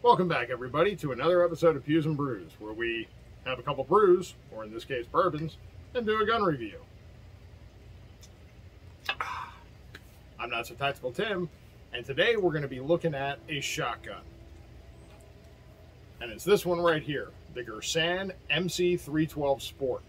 Welcome back, everybody, to another episode of Pews and Brews, where we have a couple brews, or in this case bourbons, and do a gun review. I'm Not So Tactical Tim, and today we're going to be looking at a shotgun. And it's this one right here, the Girsan MC312 Sport.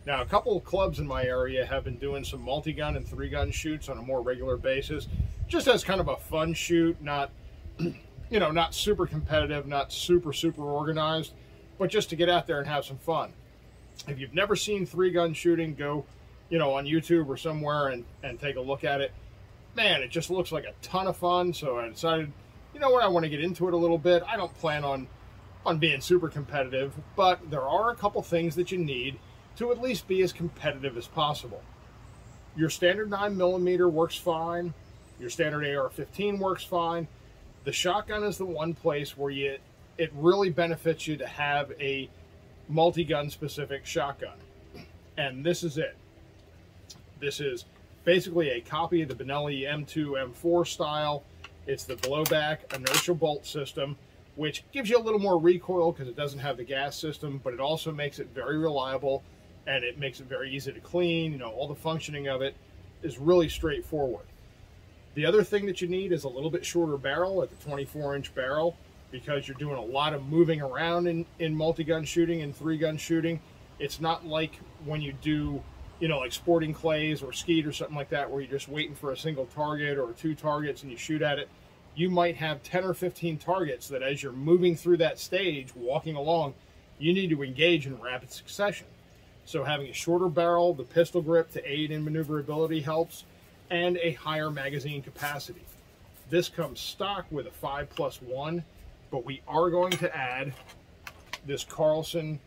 Now, a couple of clubs in my area have been doing some multi-gun and three-gun shoots on a more regular basis, just as kind of a fun shoot, not not super competitive, not super organized, but just to get out there and have some fun. If you've never seen three-gun shooting, go, on YouTube or somewhere and take a look at it. Man, it just looks like a ton of fun, so I decided, I want to get into it a little bit. I don't plan on being super competitive, but there are a couple things that you need to at least be as competitive as possible. Your standard 9mm works fine. Your standard AR-15 works fine. The shotgun is the one place where it really benefits you to have a multi-gun specific shotgun. And this is it. This is basically a copy of the Benelli M2, M4 style. It's the blowback inertial bolt system, which gives you a little more recoil because it doesn't have the gas system, but it also makes it very reliable and it makes it very easy to clean. All the functioning of it is really straightforward. The other thing that you need is a little bit shorter barrel at the 24-inch barrel, because you're doing a lot of moving around in multi-gun shooting and three-gun shooting. It's not like when you do, like sporting clays or skeet or something like that, where you're just waiting for a single target or two targets and you shoot at it. You might have 10 or 15 targets that as you're moving through that stage, walking along, you need to engage in rapid succession. So having a shorter barrel, the pistol grip to aid in maneuverability helps, and a higher magazine capacity. This comes stock with a 5+1, but we are going to add this Carlson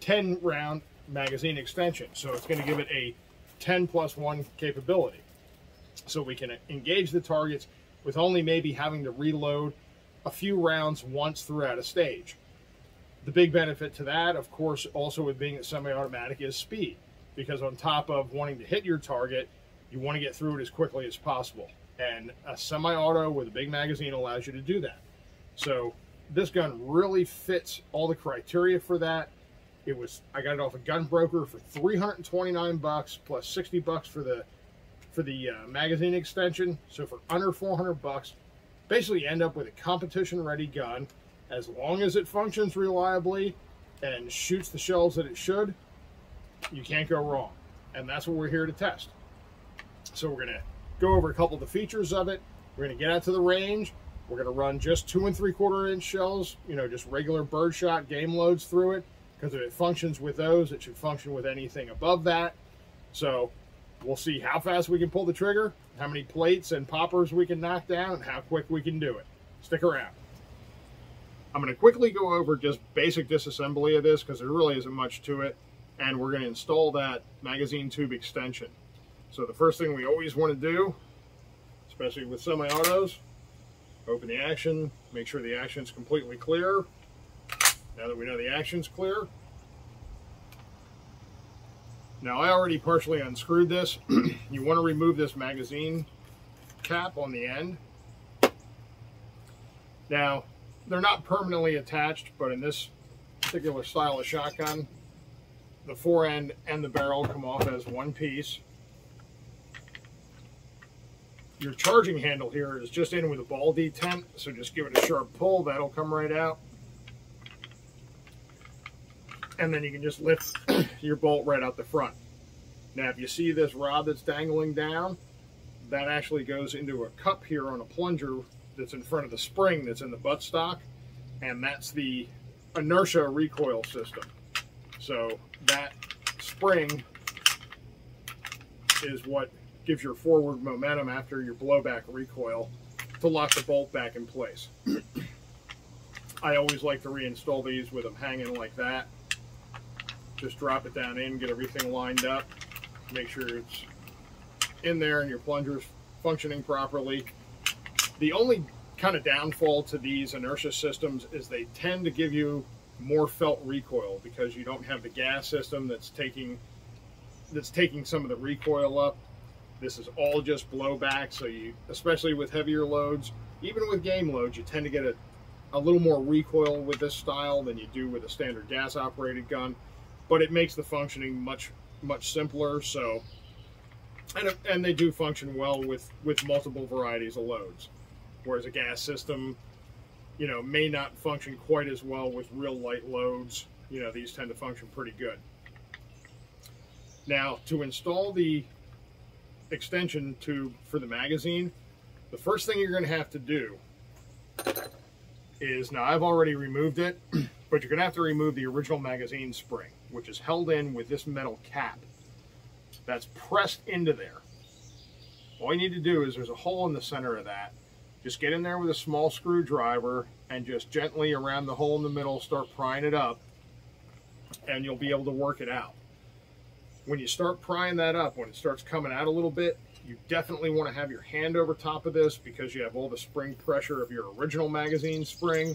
10-round magazine extension. So it's going to give it a 10+1 capability. So we can engage the targets with only maybe having to reload a few rounds once throughout a stage. The big benefit to that, of course, also with being a semi-automatic, is speed. Because on top of wanting to hit your target, you want to get through it as quickly as possible. And a semi-auto with a big magazine allows you to do that. So this gun really fits all the criteria for that. I got it off a gun broker for $329 plus $60 for the magazine extension. So for under $400, basically you end up with a competition-ready gun. As long as it functions reliably and shoots the shells that it should, you can't go wrong. And that's what we're here to test. So we're going to go over a couple of the features of it. We're going to get out to the range. We're going to run just 2 3/4-inch shells, just regular birdshot game loads through it, because if it functions with those, it should function with anything above that. So we'll see how fast we can pull the trigger, how many plates and poppers we can knock down, and how quick we can do it. Stick around. I'm going to quickly go over just basic disassembly of this, because there really isn't much to it, and we're going to install that magazine tube extension. So the first thing we always want to do, especially with semi-autos, open the action, make sure the action's completely clear. Now that we know the action's clear. Now I already partially unscrewed this. You want to remove this magazine cap on the end. Now, they're not permanently attached, but in this particular style of shotgun, the forend and the barrel come off as one piece. Your charging handle here is just in with a ball detent, so just give it a sharp pull, that'll come right out. And then you can just lift your bolt right out the front. Now if you see this rod that's dangling down, that actually goes into a cup here on a plunger that's in front of the spring that's in the buttstock, and that's the inertia recoil system. So that spring is what gives your forward momentum after your blowback recoil to lock the bolt back in place. I always like to reinstall these with them hanging like that. Just drop it down in, get everything lined up, make sure it's in there and your plunger's functioning properly. The only kind of downfall to these inertia systems is they tend to give you more felt recoil, because you don't have the gas system that's taking some of the recoil up. This is all just blowback, so you, especially with heavier loads, even with game loads, you tend to get a little more recoil with this style than you do with a standard gas operated gun, but it makes the functioning much simpler. So, and they do function well with multiple varieties of loads, whereas a gas system, you know, may not function quite as well with real light loads. You know, these tend to function pretty good. Now, to install the extension tube for the magazine, the first thing you're going to have to do is, now I've already removed it, but you're going to have to remove the original magazine spring, which is held in with this metal cap that's pressed into there. All you need to do is, there's a hole in the center of that. Just get in there with a small screwdriver and just gently around the hole in the middle start prying it up, and you'll be able to work it out. When you start prying that up, when it starts coming out a little bit, you definitely want to have your hand over top of this, because you have all the spring pressure of your original magazine spring.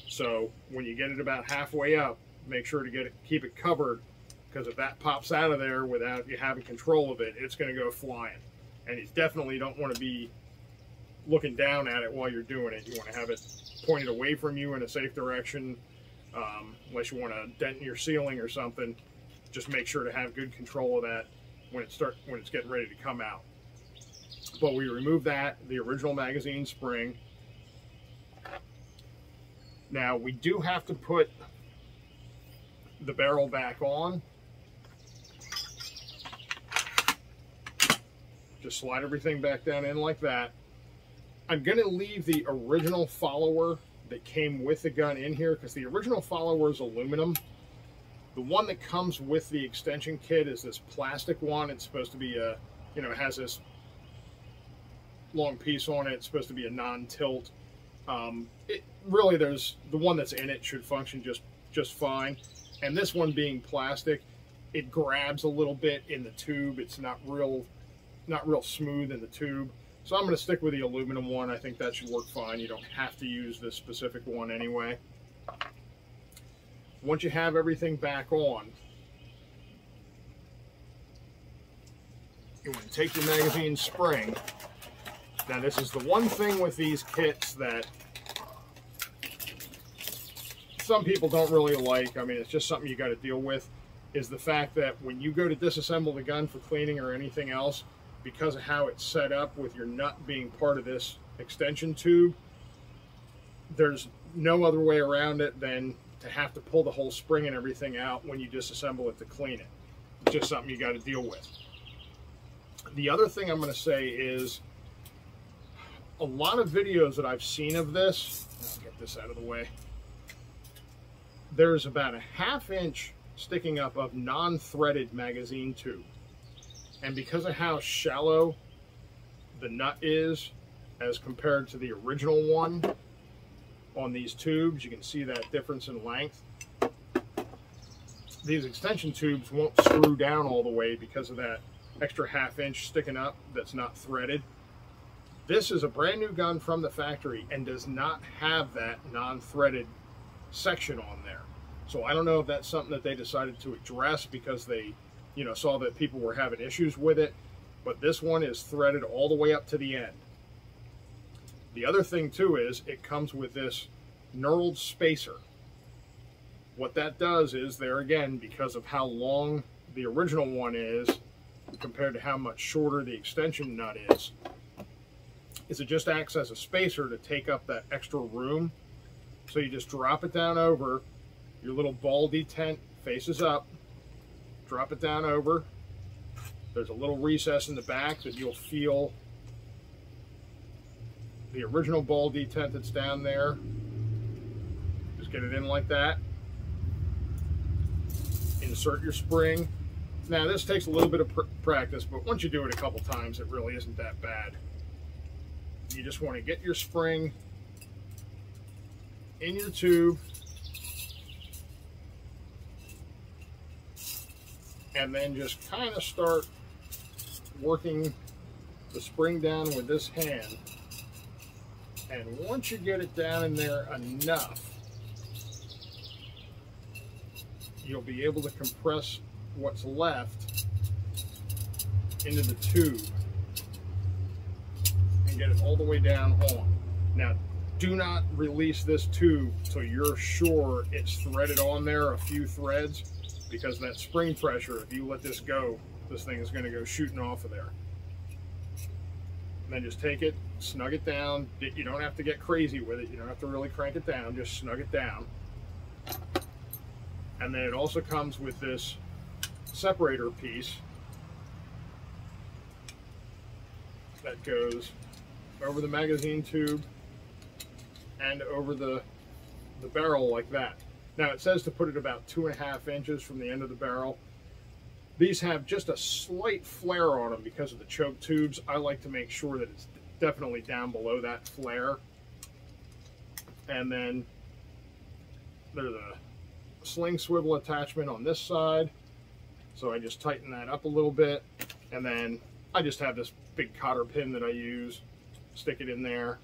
So when you get it about halfway up, make sure to keep it covered, because if that pops out of there without you having control of it, it's going to go flying. And you definitely don't want to be looking down at it while you're doing it. You want to have it pointed away from you in a safe direction, unless you want to dent in your ceiling or something. Just make sure to have good control of that when it's getting ready to come out. But we remove that, the original magazine spring. Now we do have to put the barrel back on. Just slide everything back down in like that. I'm going to leave the original follower that came with the gun in here, because the original follower is aluminum. The one that comes with the extension kit is this plastic one. It's supposed to be a, you know, it has this long piece on it. It's supposed to be a non-tilt. Really, there's the one that's in it should function just fine. And this one being plastic, it grabs a little bit in the tube. It's not real smooth in the tube. So I'm going to stick with the aluminum one. I think that should work fine. You don't have to use this specific one anyway. Once you have everything back on, you want to take your magazine spring. Now this is the one thing with these kits that some people don't really like. I mean, it's just something you got to deal with, is the fact that when you go to disassemble the gun for cleaning or anything else, because of how it's set up with your nut being part of this extension tube, there's no other way around it than to have to pull the whole spring and everything out when you disassemble it to clean it. It's just something you got to deal with. The other thing I'm going to say is, a lot of videos that I've seen of this, I'll get this out of the way, there's about a ½ inch sticking up of non-threaded magazine tube. And because of how shallow the nut is as compared to the original one on these tubes, you can see that difference in length. These extension tubes won't screw down all the way because of that extra ½ inch sticking up that's not threaded. This is a brand new gun from the factory and does not have that non-threaded section on there. So I don't know if that's something that they decided to address because they, you know, saw that people were having issues with it, but this one is threaded all the way up to the end. The other thing too is it comes with this knurled spacer. What that does is, there again, because of how long the original one is compared to how much shorter the extension nut is it just acts as a spacer to take up that extra room. So you just drop it down over, your little ball detent faces up, drop it down over. There's a little recess in the back that you'll feel the original ball detent that's down there. Just get it in like that. Insert your spring. Now this takes a little bit of practice, but once you do it a couple times, it really isn't that bad. You just want to get your spring in your tube, and then just kind of start working the spring down with this hand. And once you get it down in there enough, you'll be able to compress what's left into the tube and get it all the way down on. Now, do not release this tube till you're sure it's threaded on there a few threads, because that spring pressure, if you let this go, this thing is going to go shooting off of there. And then just take it, snug it down. You don't have to get crazy with it. You don't have to really crank it down. Just snug it down. And then it also comes with this separator piece that goes over the magazine tube and over the barrel like that. Now it says to put it about 2.5 inches from the end of the barrel. These have just a slight flare on them because of the choke tubes. I like to make sure that it's definitely down below that flare. And then there's a sling swivel attachment on this side. So I just tighten that up a little bit. And then I just have this big cotter pin that I use. Stick it in there.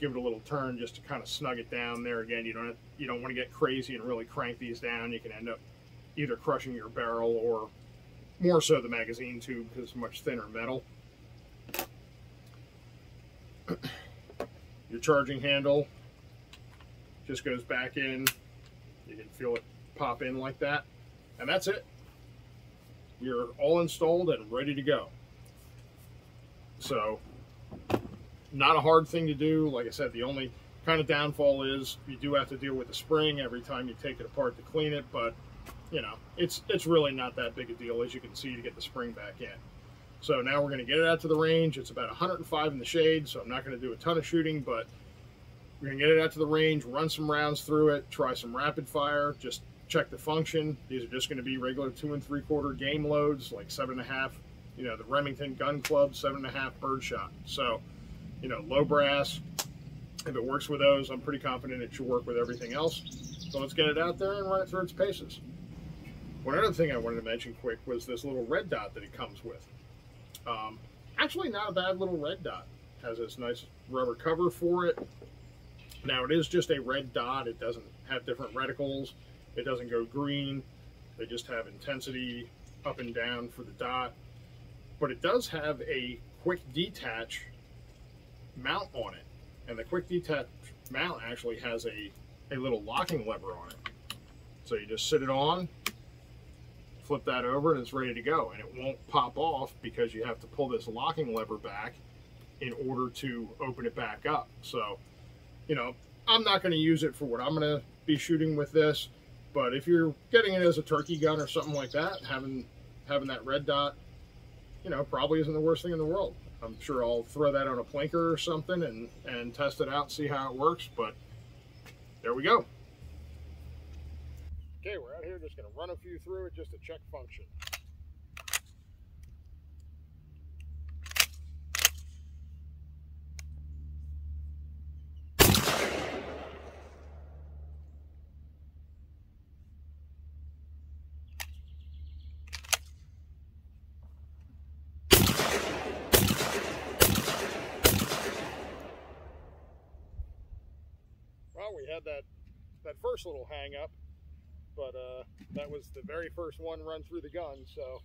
Give it a little turn just to kind of snug it down. There again, you don't want to get crazy and really crank these down. You can end up either crushing your barrel or more so the magazine tube because it's much thinner metal. Your charging handle just goes back in. You can feel it pop in like that. And that's it. You're all installed and ready to go. So, not a hard thing to do. Like I said, the only kind of downfall is you do have to deal with the spring every time you take it apart to clean it, but you know, it's really not that big a deal, as you can see, to get the spring back in. So now we're going to get it out to the range. It's about 105 in the shade, so I'm not going to do a ton of shooting, but we're going to get it out to the range, run some rounds through it, try some rapid fire, just check the function. These are just going to be regular 2 3/4 game loads, like 7.5, you know, the Remington Gun Club 7.5 birdshot. So, you know, low brass. If it works with those, I'm pretty confident it should work with everything else. So let's get it out there and run it through its paces. One other thing I wanted to mention quick was this little red dot that it comes with. Actually not a bad little red dot. Has this nice rubber cover for it. Now it is just a red dot. It doesn't have different reticles. It doesn't go green. They just have intensity up and down for the dot. But it does have a quick detach mount on it. And the quick detach mount actually has a little locking lever on it. So you just sit it on, flip that over, and it's ready to go. And it won't pop off because you have to pull this locking lever back in order to open it back up. So, you know, I'm not going to use it for what I'm going to be shooting with this, but if you're getting it as a turkey gun or something like that, having that red dot, you know, probably isn't the worst thing in the world. I'm sure I'll throw that on a plinker or something and test it out and see how it works, but there we go. Okay, we're out here just going to run a few through it just to check function. Well, we had that first little hang up, but that was the very first one run through the gun, so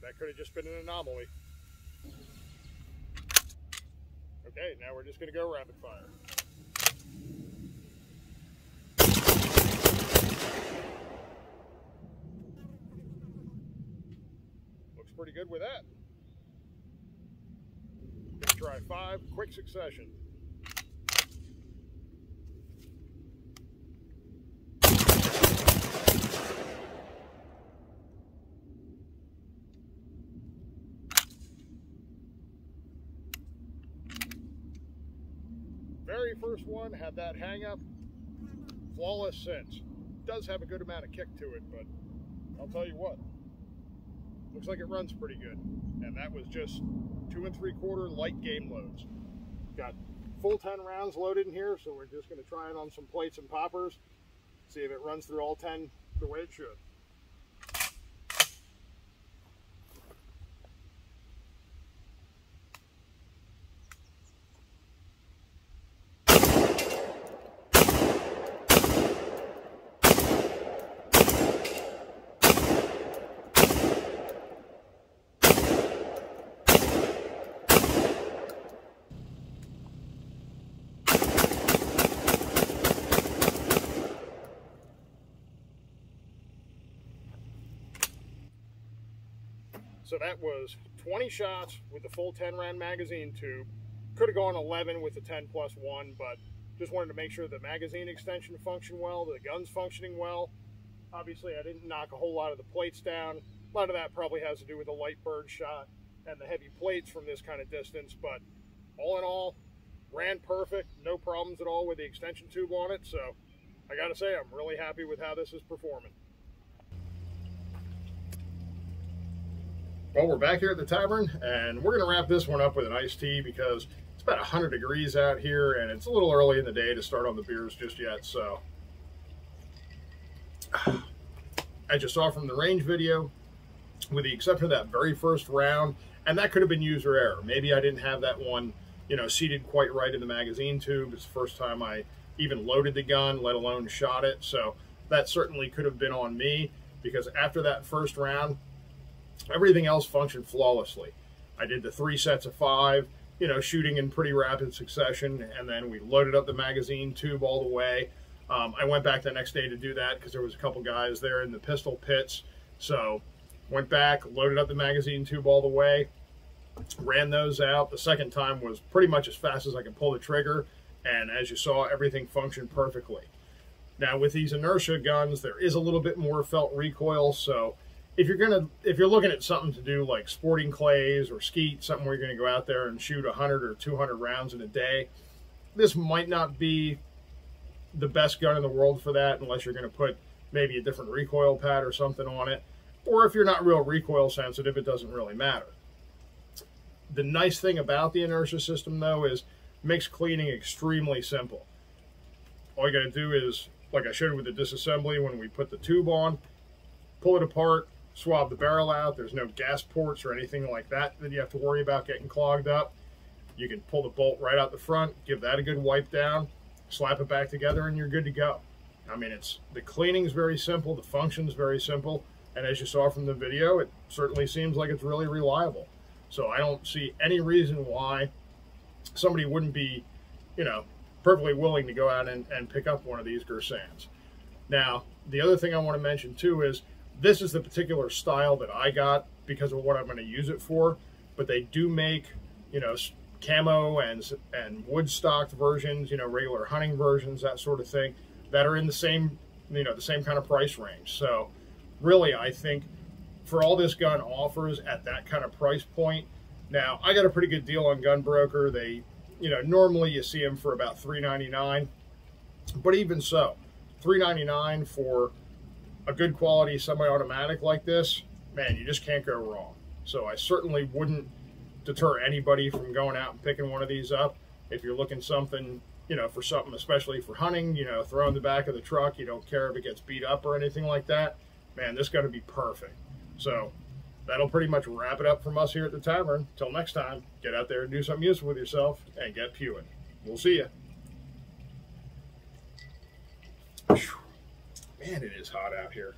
that could have just been an anomaly. Okay, now we're just going to go rapid fire. Looks pretty good with that. Gonna try 5, quick succession. Very first one had that hang up, flawless since. Does have a good amount of kick to it, but I'll tell you what, looks like it runs pretty good. And that was just 2 3/4 light game loads. Got full 10 rounds loaded in here, so we're just going to try it on some plates and poppers, see if it runs through all 10 the way it should. So that was 20 shots with the full 10 round magazine tube. Could have gone 11 with the 10+1, but just wanted to make sure the magazine extension functioned well, the gun's functioning well. Obviously, I didn't knock a whole lot of the plates down. A lot of that probably has to do with the light bird shot and the heavy plates from this kind of distance, but all in all, ran perfect, no problems at all with the extension tube on it, so I gotta say I'm really happy with how this is performing. Well, we're back here at the tavern, and we're gonna wrap this one up with an iced tea because it's about 100 degrees out here, and it's a little early in the day to start on the beers just yet, so. As you saw from the range video, with the exception of that very first round, and that could have been user error. Maybe I didn't have that one, seated quite right in the magazine tube. It's the first time I even loaded the gun, let alone shot it. So that certainly could have been on me, because after that first round, everything else functioned flawlessly. I did the 3 sets of 5, shooting in pretty rapid succession, and then we loaded up the magazine tube all the way. I went back the next day to do that because there was a couple guys there in the pistol pits. So went back, loaded up the magazine tube all the way, ran those out. The second time was pretty much as fast as I could pull the trigger, and as you saw, everything functioned perfectly. Now with these inertia guns, there is a little bit more felt recoil, so if you're looking at something to do like sporting clays or skeet, something where you're going to go out there and shoot 100 or 200 rounds in a day, this might not be the best gun in the world for that, unless you're going to put maybe a different recoil pad or something on it. Or if you're not real recoil sensitive, it doesn't really matter. The nice thing about the inertia system, though, is it makes cleaning extremely simple. All you got to do is, like I showed with the disassembly when we put the tube on, pull it apart, swab the barrel out. There's no gas ports or anything like that that you have to worry about getting clogged up. You can pull the bolt right out the front, give that a good wipe down, slap it back together, and you're good to go. I mean, the cleaning's very simple, the function's very simple, and as you saw from the video, it certainly seems like it's really reliable. So I don't see any reason why somebody wouldn't be, perfectly willing to go out and pick up one of these Girsans. Now, the other thing I want to mention too is this is the particular style that I got because of what I'm going to use it for, but they do make, camo and wood stocked versions, regular hunting versions, that sort of thing, that are in the same, the same kind of price range. So really, I think for all this gun offers at that kind of price point, now I got a pretty good deal on Gunbroker. They, normally you see them for about $3.99, but even so, $3.99 for a good quality semi-automatic like this, man, you just can't go wrong. So I certainly wouldn't deter anybody from going out and picking one of these up. If you're looking something, for something especially for hunting, throw in the back of the truck, you don't care if it gets beat up or anything like that, man, this got to be perfect. So that'll pretty much wrap it up from us here at the tavern. Till next time, get out there and do something useful with yourself and get pewing. We'll see you. Man, it is hot out here.